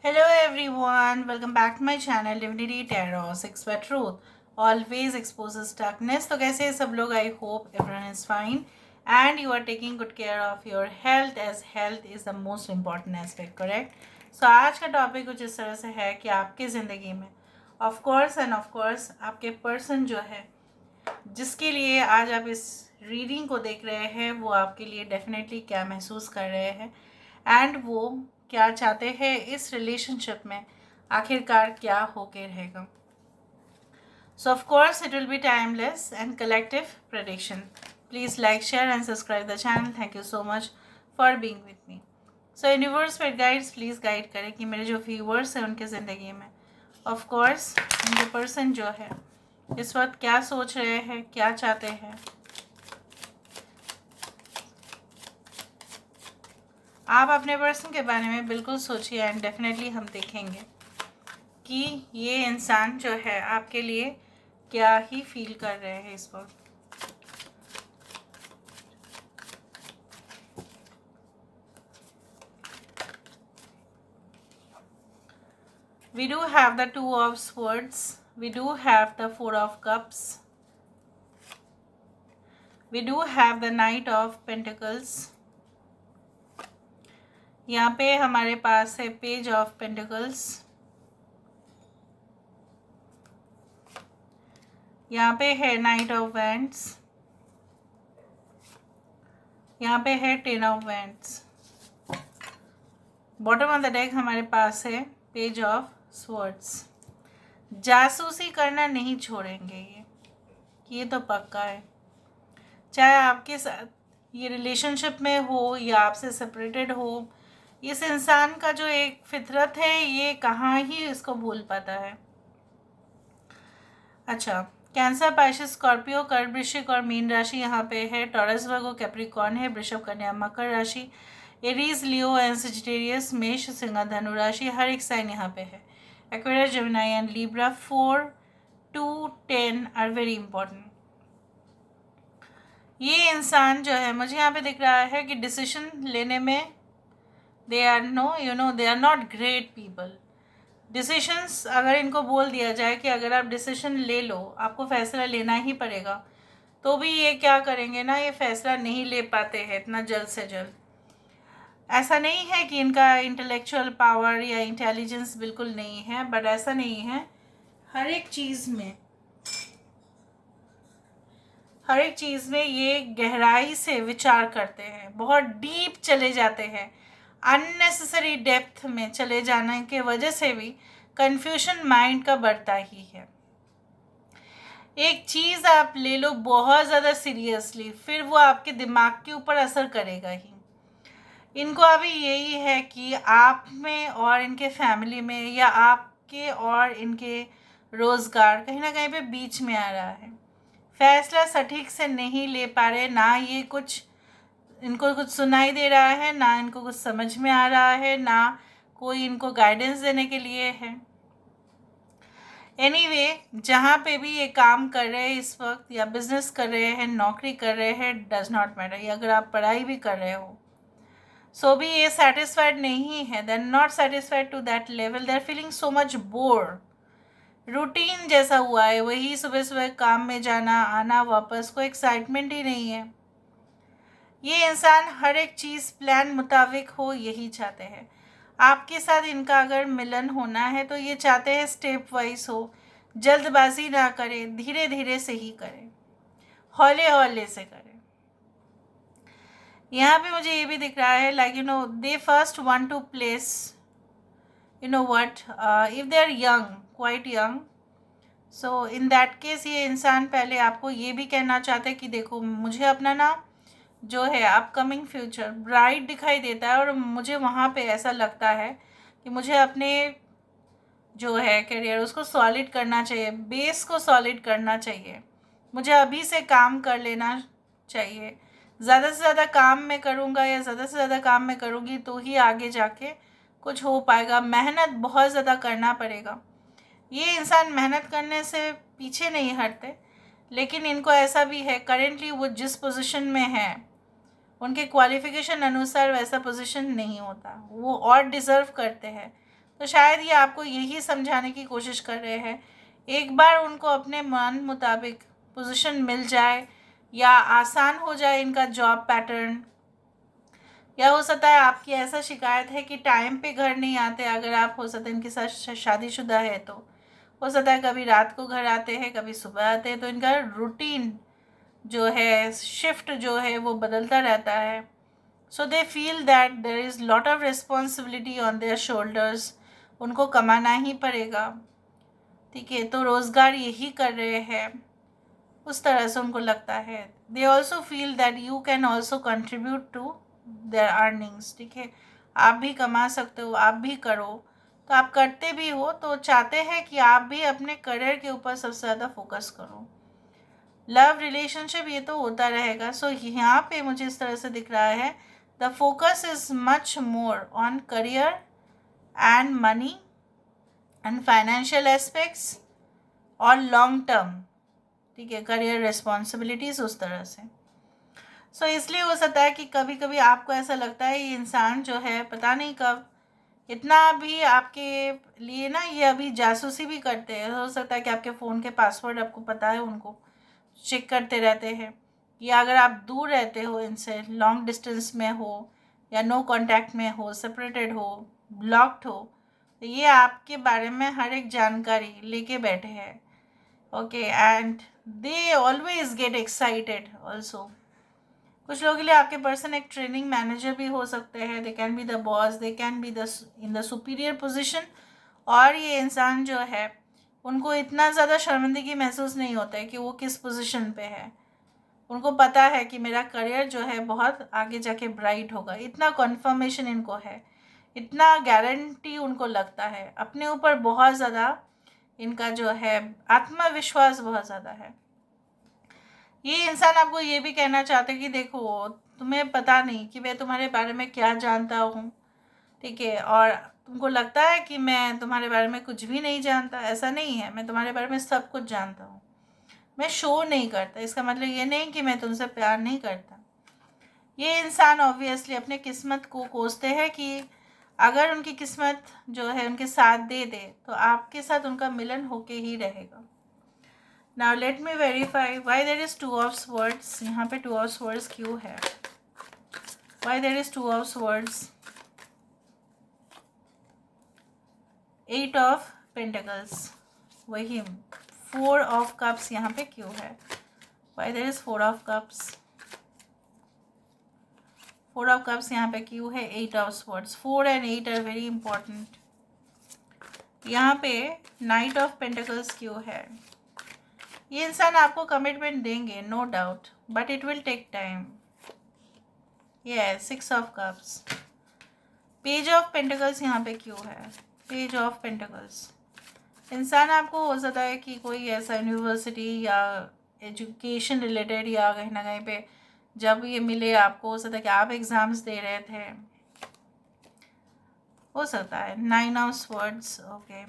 Hello everyone, welcome back to my channel Divinity Tarot 6 by Truth always exposes darkness. तो कैसे हैं सब लोग? I hope everyone is fine and you are taking good care of your health as health is the most important aspect, correct? So आज का topic कुछ इस तरह से है कि आपकी ज़िंदगी में of course आपके पर्सन जो है जिसके लिए आज आप इस रीडिंग को देख रहे हैं वो आपके लिए डेफिनेटली क्या महसूस कर रहे हैं एंड वो क्या चाहते हैं इस रिलेशनशिप में, आखिरकार क्या होके रहेगा. सो of course it will be timeless and collective prediction. Please like share and subscribe the channel. Thank you so much for being with me. So universe पर गाइड्स प्लीज़ गाइड करें कि मेरे जो व्यूवर्स हैं उनके ज़िंदगी में ऑफ कोर्स उनके पर्सन जो है इस वक्त क्या सोच रहे हैं, क्या चाहते हैं. आप अपने पर्सन के बारे में बिल्कुल सोचिए एंड डेफिनेटली हम देखेंगे कि ये इंसान जो है आपके लिए क्या ही फील कर रहे हैं इस वक्त. We do have the Two of Swords. We do have the Four of Cups. We do have the Knight of Pentacles. यहाँ पे हमारे पास है पेज ऑफ पेंटिकल्स. यहाँ पे है नाइट ऑफ वैंड्स. यहाँ पे है ten of wands. Bottom of the deck हमारे पास है पेज ऑफ स्वॉर्ड्स. जासूसी करना नहीं छोड़ेंगे ये तो पक्का है. चाहे आपके साथ ये रिलेशनशिप में हो या आपसे सेपरेटेड हो, इस इंसान का जो एक फितरत है ये कहाँ ही इसको भूल पाता है. अच्छा, कैंसर, पाइसेस, स्कॉर्पियो, कर्क, वृश्चिक और मीन राशि यहाँ पे है. टॉरस, वर्गो, कैप्रिकॉर्न है. वृषभ, कन्या, मकर राशि. एरीज, लियो एंड सजिटेरियस, मेष, सिंह, धनु राशि. हर एक साइन यहाँ पे है. Aquarius, Gemini and Libra. 4 to 10 are very important. ये इंसान जो है मुझे यहाँ पे दिख रहा है कि डिसीजन लेने में they are they are not great people. Decisions अगर इनको बोल दिया जाए कि अगर आप डिसीजन ले लो, आपको फैसला लेना ही पड़ेगा, तो भी ये क्या करेंगे ना, ये फैसला नहीं ले पाते हैं इतना जल्द से जल्द. ऐसा नहीं है कि इनका इंटेलेक्चुअल पावर या इंटेलिजेंस बिल्कुल नहीं है, बट ऐसा नहीं है. हर एक चीज़ में ये गहराई से विचार करते हैं, बहुत डीप चले जाते हैं. अननेसेसरी डेप्थ में चले जाने के वजह से भी कंफ्यूजन माइंड का बढ़ता ही है. एक चीज़ आप ले लो बहुत ज़्यादा सीरियसली, फिर वो आपके दिमाग के ऊपर असर करेगा ही. इनको अभी यही है कि आप में और इनके फैमिली में या आपके और इनके रोज़गार कहीं ना कहीं पे बीच में आ रहा है. फैसला सटीक से नहीं ले पा रहे, ना ये इनको कुछ सुनाई दे रहा है, ना इनको कुछ समझ में आ रहा है, ना कोई इनको गाइडेंस देने के लिए है. एनीवे, जहाँ पे भी ये काम कर रहे हैं इस वक्त, या बिजनेस कर रहे हैं, नौकरी कर रहे हैं, डज नॉट मैटर. या अगर आप पढ़ाई भी कर रहे हो, सो भी ये सेटिस्फाइड नहीं है. They are not satisfied to that level. They are feeling so much bore. Routine जैसा हुआ है, वही सुबह सुबह काम में जाना आना वापस, कोई एक्साइटमेंट ही नहीं है. ये इंसान हर एक चीज़ प्लान मुताबिक हो यही चाहते हैं. आपके साथ इनका अगर मिलन होना है तो ये चाहते हैं स्टेप वाइज हो, जल्दबाजी ना करें, धीरे धीरे से ही करें, हौले हौले से करें. यहाँ पे मुझे ये भी दिख रहा है like they first want to place what if they are young, quite young. So in that case ये इंसान पहले आपको ये भी कहना चाहते हैं कि देखो, मुझे अपना ना जो है अपकमिंग फ्यूचर ब्राइट दिखाई देता है, और मुझे वहाँ पे ऐसा लगता है कि मुझे अपने जो है करियर उसको सॉलिड करना चाहिए, बेस को सॉलिड करना चाहिए. मुझे अभी से काम कर लेना चाहिए. ज़्यादा से ज़्यादा काम मैं करूँगा या ज़्यादा से ज़्यादा काम मैं करूँगी तो ही आगे जाके कुछ हो पाएगा. मेहनत बहुत ज़्यादा करना पड़ेगा. ये इंसान मेहनत करने से पीछे नहीं हटते, लेकिन इनको ऐसा भी है करेंटली वो जिस पोजीशन में है उनके क्वालिफ़िकेशन अनुसार वैसा पोजीशन नहीं होता, वो और डिज़र्व करते हैं. तो शायद ये आपको यही समझाने की कोशिश कर रहे हैं, एक बार उनको अपने मन मुताबिक पोजीशन मिल जाए या आसान हो जाए इनका जॉब पैटर्न, या हो सकता है आपकी ऐसा शिकायत है कि टाइम पे घर नहीं आते, अगर आप हो सकता है इनके साथ शादीशुदा है तो हो सकता है कभी रात को घर आते हैं कभी सुबह आते हैं, तो इनका रूटीन जो है, शिफ्ट जो है वो बदलता रहता है। So they feel that there is lot of responsibility on their shoulders, उनको कमाना ही पड़ेगा, ठीक है, तो रोज़गार यही कर रहे हैं, उस तरह से उनको लगता है। They also feel that you can also contribute to their earnings, ठीक है, आप भी कमा सकते हो, आप भी करो, तो आप करते भी हो, तो चाहते हैं कि आप भी अपने करियर के ऊपर सबसे ज़्यादा फोकस करो। लव रिलेशनशिप ये तो होता रहेगा। सो यहाँ पे मुझे इस तरह से दिख रहा है, the focus is much more on career and money and financial aspects और लॉन्ग टर्म, ठीक है, करियर रिस्पॉन्सिबिलिटीज उस तरह से। सो इसलिए हो सकता है कि कभी कभी आपको ऐसा लगता है ये इंसान जो है पता नहीं कब इतना भी आपके लिए ना, ये अभी जासूसी भी करते हैं, हो सकता है कि आपके फ़ोन के पासवर्ड आपको पता है, उनको चेक करते रहते हैं, या अगर आप दूर रहते हो इनसे, लॉन्ग डिस्टेंस में हो या नो कांटेक्ट में हो, सेपरेटेड हो, ब्लॉक्ड हो, तो ये आपके बारे में हर एक जानकारी लेके बैठे हैं। Okay, and they always get excited also. कुछ लोगों के लिए आपके पर्सन एक ट्रेनिंग मैनेजर भी हो सकते हैं, they can be the boss, they can be the in the superior position, और ये इंसान जो है उनको इतना ज़्यादा शर्मिंदगी महसूस नहीं होता है कि वो किस पोजीशन पे है, उनको पता है कि मेरा करियर जो है बहुत आगे जाके ब्राइट होगा, इतना कन्फर्मेशन इनको है, इतना गारंटी उनको लगता है, अपने ऊपर बहुत ज़्यादा इनका जो है आत्मविश्वास बहुत ज़्यादा है। ये इंसान आपको ये भी कहना चाहते हैं कि देखो तुम्हें पता नहीं कि मैं तुम्हारे बारे में क्या जानता हूँ, ठीक है, और तुमको लगता है कि मैं तुम्हारे बारे में कुछ भी नहीं जानता, ऐसा नहीं है, मैं तुम्हारे बारे में सब कुछ जानता हूँ। मैं शो नहीं करता, इसका मतलब ये नहीं कि मैं तुमसे प्यार नहीं करता। ये इंसान ऑब्वियसली अपने किस्मत को कोसते हैं कि अगर उनकी किस्मत जो है उनके साथ दे दे तो आपके साथ उनका मिलन होके ही रहेगा। Now let me verify why there is 2 of swords. यहाँ पे 2 ऑफ स्वर्ड्स क्यों है? Why there is 2 of swords, 8 of pentacles, वही 4 ऑफ कप्स यहाँ पे क्यों है? Why there is 4 of cups, 4 of cups यहाँ पे क्यों है? 8 of swords, 4 and 8 are very important. यहाँ पे नाइट ऑफ पेंटिकल्स क्यों है? ये इंसान आपको कमिटमेंट देंगे no doubt, but it will take time. Yes, 6 of cups, page of pentacles यहाँ पे क्यों है? पेज ऑफ पेंटिकल्स, इंसान आपको हो सकता है कि कोई ऐसा यूनिवर्सिटी या एजुकेशन रिलेटेड या कहीं ना कहीं पे जब ये मिले आपको, हो सकता है कि आप एग्ज़ाम्स दे रहे थे, हो सकता है। 9 of swords, okay,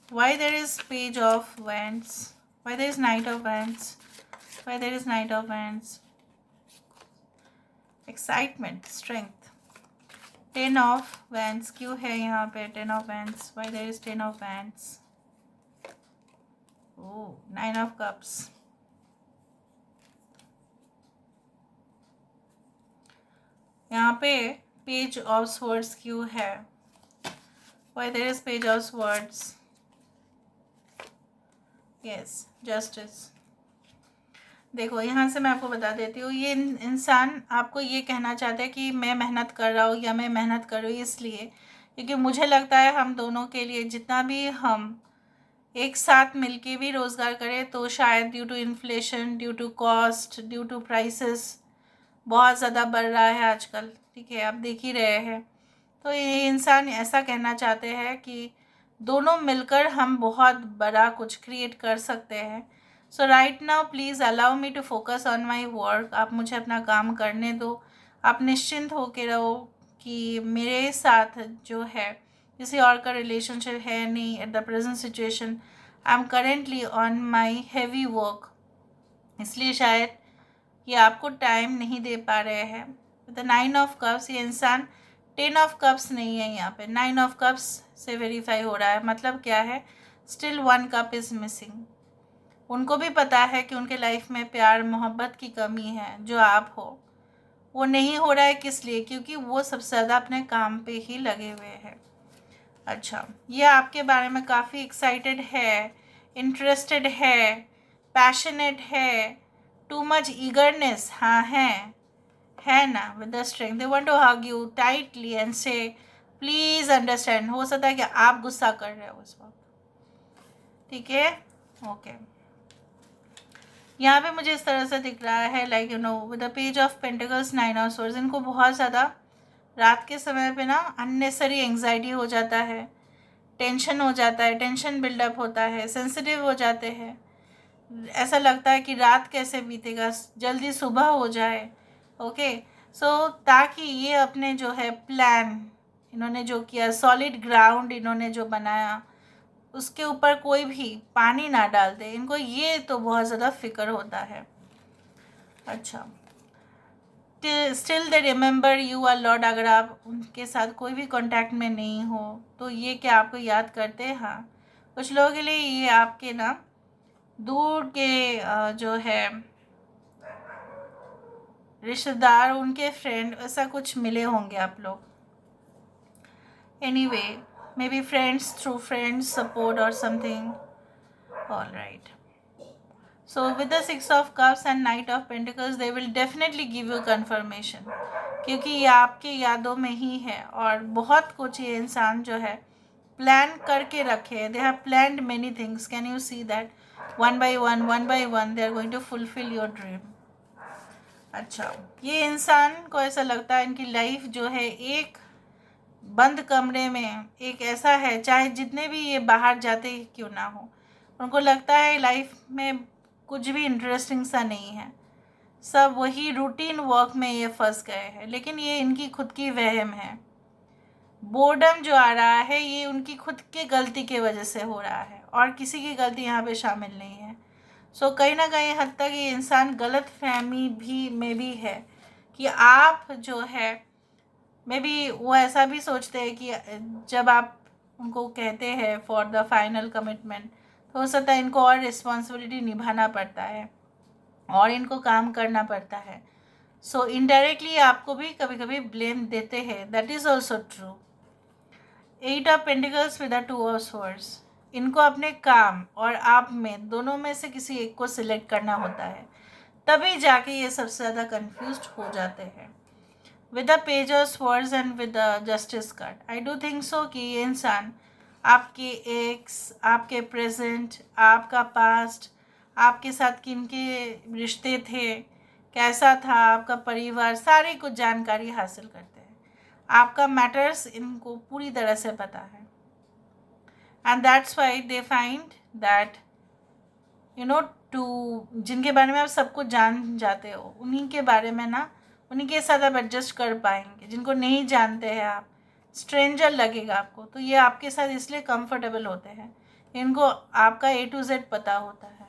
why there is page of wands, why there is knight of wands, why there is knight of wands, excitement, strength, 10 of wands क्यों है यहाँ पे? 10 of wands, why there is 10 of wands, oh 9 of cups, यहाँ पे page of swords क्यों है? Why there is page of swords, yes justice. देखो यहाँ से मैं आपको बता देती हूँ, ये इंसान आपको ये कहना चाहता है कि मैं मेहनत कर रहा हूँ या मैं मेहनत कर रही हूँ इसलिए क्योंकि मुझे लगता है हम दोनों के लिए जितना भी हम एक साथ मिलके भी रोज़गार करें तो शायद due to inflation, due to cost, due to prices बहुत ज़्यादा बढ़ रहा है आजकल, ठीक है, आप देख ही रहे हैं। तो ये इंसान ऐसा कहना चाहते हैं कि दोनों मिलकर हम बहुत बड़ा कुछ क्रिएट कर सकते हैं। So right now please allow me to focus on my work. आप मुझे अपना काम करने दो, आप निश्चिंत होके रहो कि मेरे साथ जो है किसी और का रिलेशनशिप है नहीं at the present situation. I am currently on my heavy work, इसलिए शायद ये आपको टाइम नहीं दे पा रहे हैं। द 9 ऑफ कप्स, ये इंसान 10 ऑफ कप्स नहीं है यहाँ पे, 9 ऑफ कप्स से वेरीफाई हो रहा है। मतलब क्या है, स्टिल 1 कप इज़ मिसिंग। उनको भी पता है कि उनके लाइफ में प्यार मोहब्बत की कमी है, जो आप हो। वो नहीं हो रहा है किस लिए? क्योंकि वो सबसे ज़्यादा अपने काम पे ही लगे हुए हैं। अच्छा, ये आपके बारे में काफ़ी एक्साइटेड है, इंटरेस्टेड है, पैशनेट है, टू मच ईगरनेस, हाँ है ना, with the strength they want to hug you tightly and say please understand. हो सकता है कि आप गुस्सा कर रहे हो उस वक्त, ठीक है, ओके। यहाँ पे मुझे इस तरह से दिख रहा है, like you know, with the page of pentacles 9 of swords. इनको बहुत ज़्यादा रात के समय पे ना अननेसरी एंग्जाइटी हो जाता है, टेंशन हो जाता है, टेंशन बिल्डअप होता है, सेंसिटिव हो जाते हैं। ऐसा लगता है कि रात कैसे बीतेगा, जल्दी सुबह हो जाए, ओके। सो ताकि ये अपने जो है प्लान इन्होंने जो किया, सॉलिड ग्राउंड इन्होंने जो बनाया, उसके ऊपर कोई भी पानी ना डाल दे। इनको ये तो बहुत ज़्यादा फिक्र होता है। अच्छा, still they remember you a lot. अगर आप उनके साथ कोई भी कांटेक्ट में नहीं हो तो ये क्या आपको याद करते हैं? हाँ, कुछ लोगों के लिए ये आपके ना दूर के जो है रिश्तेदार, उनके फ्रेंड, ऐसा कुछ मिले होंगे आप लोग। Anyway, maybe friends, through friends support और something. All right, so with the 6 of cups and knight of pentacles, they will definitely give you confirmation, क्योंकि ये आपके यादों में ही है। और बहुत कुछ ये इंसान जो है प्लान करके रखे, they have planned many things. Can you see that? one by one they are going to fulfill your dream। अच्छा, ये इंसान को ऐसा लगता है इनकी लाइफ जो है एक बंद कमरे में एक ऐसा है, चाहे जितने भी ये बाहर जाते क्यों ना हो, उनको लगता है लाइफ में कुछ भी इंटरेस्टिंग सा नहीं है, सब वही रूटीन वर्क में ये फंस गए हैं। लेकिन ये इनकी खुद की वहम है। बोर्डम जो आ रहा है ये उनकी खुद की गलती की वजह से हो रहा है, और किसी की गलती यहाँ पे शामिल नहीं है। सो कहीं ना कहीं हद तक ये इंसान गलत फहमी भी में भी है कि आप जो है, मे बी वो ऐसा भी सोचते हैं कि जब आप उनको कहते हैं फॉर द फाइनल कमिटमेंट, तो हो सकता है इनको और रिस्पॉन्सिबिलिटी निभाना पड़ता है और इनको काम करना पड़ता है। सो इनडायरेक्टली आपको भी कभी कभी ब्लेम देते हैं, that is also true. 8 of pentacles with the 2 of swords. इनको अपने काम और आप में दोनों में से किसी एक को सिलेक्ट करना होता है, तभी जाके ये सबसे ज़्यादा कन्फ्यूज हो जाते हैं। With the page of swords and with the justice card, I do think so कि ये इंसान आपके एक्स, आपके प्रेजेंट, आपका पास्ट, आपके साथ किन के रिश्ते थे, कैसा था आपका परिवार, सारी कुछ जानकारी हासिल करते हैं। आपका मैटर्स इनको पूरी तरह से पता है, and that's why they find that you know too, जिनके बारे में आप सब कुछ जान जाते हो, उन्हीं के बारे में ना, उन्हीं के साथ आप एडजस्ट कर पाएंगे। जिनको नहीं जानते हैं आप, स्ट्रेंजर लगेगा आपको, तो ये आपके साथ इसलिए कंफर्टेबल होते हैं, इनको आपका A to Z पता होता है।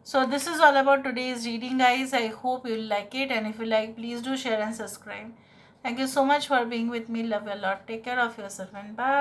So this is all about today's reading, guys. I hope you'll like it, and if you like, please do share and subscribe. Thank you so much for being with me. Love you a lot. Take care of yourself and bye.